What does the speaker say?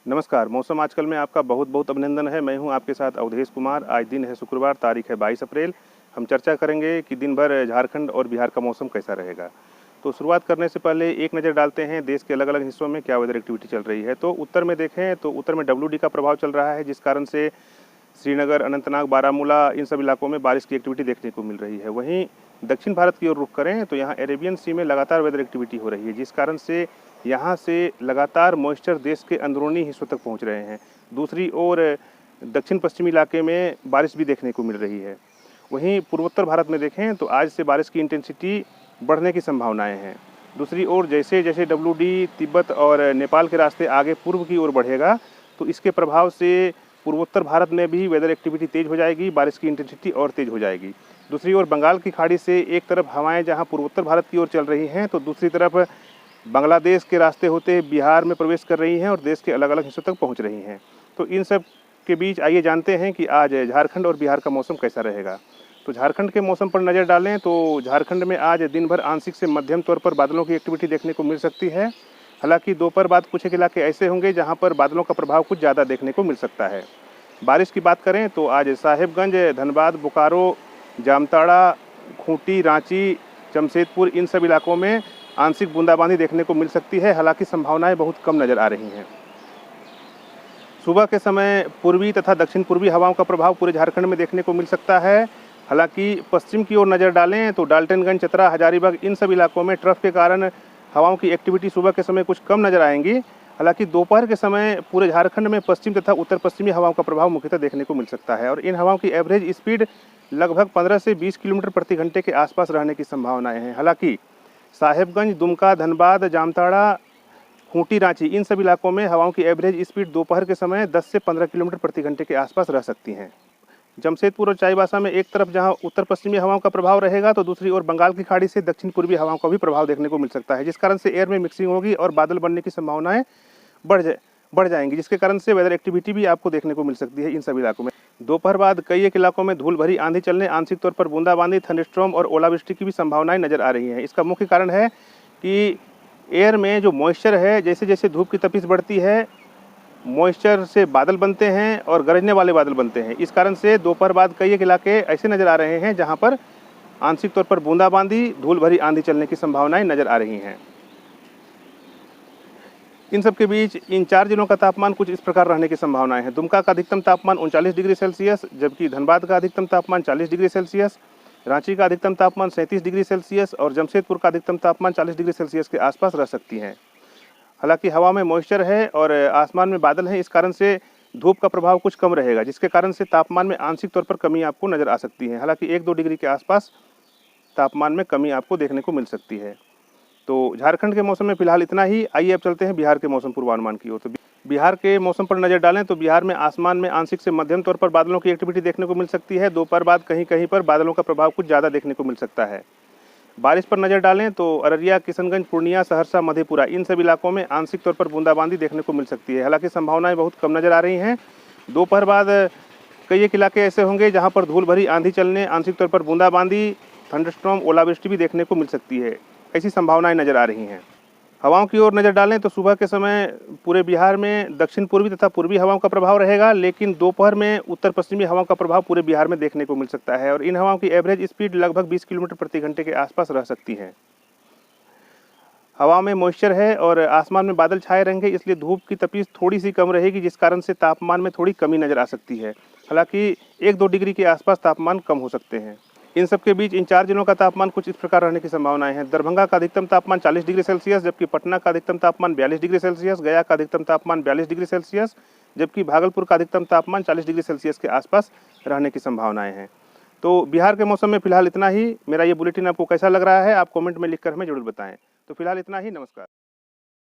नमस्कार। मौसम आजकल में आपका बहुत बहुत अभिनंदन है। मैं हूं आपके साथ अवधेश कुमार। आज दिन है शुक्रवार, तारीख है 22 अप्रैल। हम चर्चा करेंगे कि दिन भर झारखंड और बिहार का मौसम कैसा रहेगा। तो शुरुआत करने से पहले एक नज़र डालते हैं देश के अलग अलग हिस्सों में क्या वेदर एक्टिविटी चल रही है। तो उत्तर में देखें तो उत्तर में WD का प्रभाव चल रहा है, जिस कारण से श्रीनगर, अनंतनाग, बारामूला इन सब इलाकों में बारिश की एक्टिविटी देखने को मिल रही है। वहीं दक्षिण भारत की ओर रुख करें तो यहाँ अरेबियन सी में लगातार वेदर एक्टिविटी हो रही है, जिस कारण से यहाँ से लगातार मॉइस्चर देश के अंदरूनी हिस्सों तक पहुँच रहे हैं। दूसरी ओर दक्षिण पश्चिमी इलाके में बारिश भी देखने को मिल रही है। वहीं पूर्वोत्तर भारत में देखें तो आज से बारिश की इंटेंसिटी बढ़ने की संभावनाएं हैं। दूसरी ओर जैसे जैसे WD तिब्बत और नेपाल के रास्ते आगे पूर्व की ओर बढ़ेगा तो इसके प्रभाव से पूर्वोत्तर भारत में भी वेदर एक्टिविटी तेज़ हो जाएगी, बारिश की इंटेंसिटी और तेज़ हो जाएगी। दूसरी ओर बंगाल की खाड़ी से एक तरफ हवाएं जहां पूर्वोत्तर भारत की ओर चल रही हैं तो दूसरी तरफ बांग्लादेश के रास्ते होते बिहार में प्रवेश कर रही हैं और देश के अलग अलग हिस्सों तक पहुंच रही हैं। तो इन सब के बीच आइए जानते हैं कि आज झारखंड और बिहार का मौसम कैसा रहेगा। तो झारखंड के मौसम पर नज़र डालें तो झारखंड में आज दिन भर आंशिक से मध्यम तौर पर बादलों की एक्टिविटी देखने को मिल सकती है। हालांकि दोपहर बाद कुछ एक इलाके ऐसे होंगे जहां पर बादलों का प्रभाव कुछ ज़्यादा देखने को मिल सकता है। बारिश की बात करें तो आज साहेबगंज, धनबाद, बोकारो, जामताड़ा, खूंटी, रांची, जमशेदपुर इन सब इलाकों में आंशिक बूंदाबांदी देखने को मिल सकती है। हालांकि संभावनाएं बहुत कम नज़र आ रही हैं। सुबह के समय पूर्वी तथा दक्षिण पूर्वी हवाओं का प्रभाव पूरे झारखंड में देखने को मिल सकता है। हालांकि पश्चिम की ओर नज़र डालें तो डाल्टनगंज, चतरा, हजारीबाग इन सब इलाकों में ट्रफ के कारण हवाओं की एक्टिविटी सुबह के समय कुछ कम नज़र आएंगी। हालांकि दोपहर के समय पूरे झारखंड में पश्चिम तथा उत्तर पश्चिमी हवाओं का प्रभाव मुख्यतः देखने को मिल सकता है और इन हवाओं की एवरेज स्पीड लगभग 15 से 20 किलोमीटर प्रति घंटे के आसपास रहने की संभावनाएं हैं। हालांकि साहेबगंज, दुमका, धनबाद, जामताड़ा, खूंटी, रांची इन सब इलाकों में हवाओं की एवरेज स्पीड दोपहर के समय 10 से 15 किलोमीटर प्रति घंटे के आसपास रह सकती हैं। जमशेदपुर और चाईबासा में एक तरफ जहां उत्तर पश्चिमी हवाओं का प्रभाव रहेगा तो दूसरी ओर बंगाल की खाड़ी से दक्षिण पूर्वी हवाओं का भी प्रभाव देखने को मिल सकता है, जिस कारण से एयर में मिक्सिंग होगी और बादल बनने की संभावनाएं बढ़ जाएंगी, जिसके कारण से वेदर एक्टिविटी भी आपको देखने को मिल सकती है इन सभी इलाकों में। दोपहर बाद कई एक इलाकों में धूल भरी आंधी चलने, आंशिक तौर पर बूंदाबांदी, थंडरस्टॉर्म और ओलावृष्टि की भी संभावनाएं नजर आ रही हैं। इसका मुख्य कारण है कि एयर में जो मॉइस्चर है, जैसे जैसे धूप की तपिश बढ़ती है मॉइस्चर से बादल बनते हैं और गरजने वाले बादल बनते हैं। इस कारण से दोपहर बाद कई एक इलाके ऐसे नज़र आ रहे हैं जहां पर आंशिक तौर पर बूंदाबांदी, धूल भरी आंधी चलने की संभावनाएं नजर आ रही हैं। इन सब के बीच इन 4 जिलों का तापमान कुछ इस प्रकार रहने की संभावनाएं हैं। दुमका का अधिकतम तापमान 39 डिग्री सेल्सियस, जबकि धनबाद का अधिकतम तापमान 40 डिग्री सेल्सियस, रांची का अधिकतम तापमान 37 डिग्री सेल्सियस और जमशेदपुर का अधिकतम तापमान 40 डिग्री सेल्सियस के आसपास रह सकती हैं। हालांकि हवा में मॉइस्चर है और आसमान में बादल हैं, इस कारण से धूप का प्रभाव कुछ कम रहेगा, जिसके कारण से तापमान में आंशिक तौर पर कमी आपको नज़र आ सकती है। हालांकि 1-2 डिग्री के आसपास तापमान में कमी आपको देखने को मिल सकती है। तो झारखंड के मौसम में फिलहाल इतना ही। आइए अब चलते हैं बिहार के मौसम पूर्वानुमान की ओर। तो बिहार के मौसम पर नज़र डालें तो बिहार में आसमान में आंशिक से मध्यम तौर पर बादलों की एक्टिविटी देखने को मिल सकती है। दोपहर बाद कहीं कहीं पर बादलों का प्रभाव कुछ ज़्यादा देखने को मिल सकता है। बारिश पर नज़र डालें तो अररिया, किशनगंज, पूर्णिया, सहरसा, मधेपुरा इन सब इलाकों में आंशिक तौर पर बूंदाबांदी देखने को मिल सकती है। हालांकि संभावनाएं बहुत कम नज़र आ रही हैं। दोपहर बाद कई एक इलाके ऐसे होंगे जहां पर धूल भरी आंधी चलने, आंशिक तौर पर बूंदाबांदी, थंडरस्टॉर्म, ओलावृष्टि भी देखने को मिल सकती है। ऐसी संभावनाएं नज़र आ रही हैं। हवाओं की ओर नज़र डालें तो सुबह के समय पूरे बिहार में दक्षिण पूर्वी तथा पूर्वी हवाओं का प्रभाव रहेगा, लेकिन दोपहर में उत्तर पश्चिमी हवाओं का प्रभाव पूरे बिहार में देखने को मिल सकता है और इन हवाओं की एवरेज स्पीड लगभग 20 किलोमीटर प्रति घंटे के आसपास रह सकती है। हवा में मॉइस्चर है और आसमान में बादल छाए रहेंगे, इसलिए धूप की तपिश थोड़ी सी कम रहेगी, जिस कारण से तापमान में थोड़ी कमी नज़र आ सकती है। हालांकि 1-2 डिग्री के आसपास तापमान कम हो सकते हैं। इन सब के बीच इन 4 जिलों का तापमान कुछ इस प्रकार रहने की संभावनाएं हैं। दरभंगा का अधिकतम तापमान 40 डिग्री सेल्सियस, जबकि पटना का अधिकतम तापमान 42 डिग्री सेल्सियस, गया का अधिकतम तापमान 42 डिग्री सेल्सियस, जबकि भागलपुर का अधिकतम तापमान 40 डिग्री सेल्सियस के आसपास रहने की संभावनाएं हैं। तो बिहार के मौसम में फिलहाल इतना ही। मेरा ये बुलेटिन आपको कैसा लग रहा है आप कमेंट में लिखकर हमें जरूर बताएं। तो फिलहाल इतना ही। नमस्कार।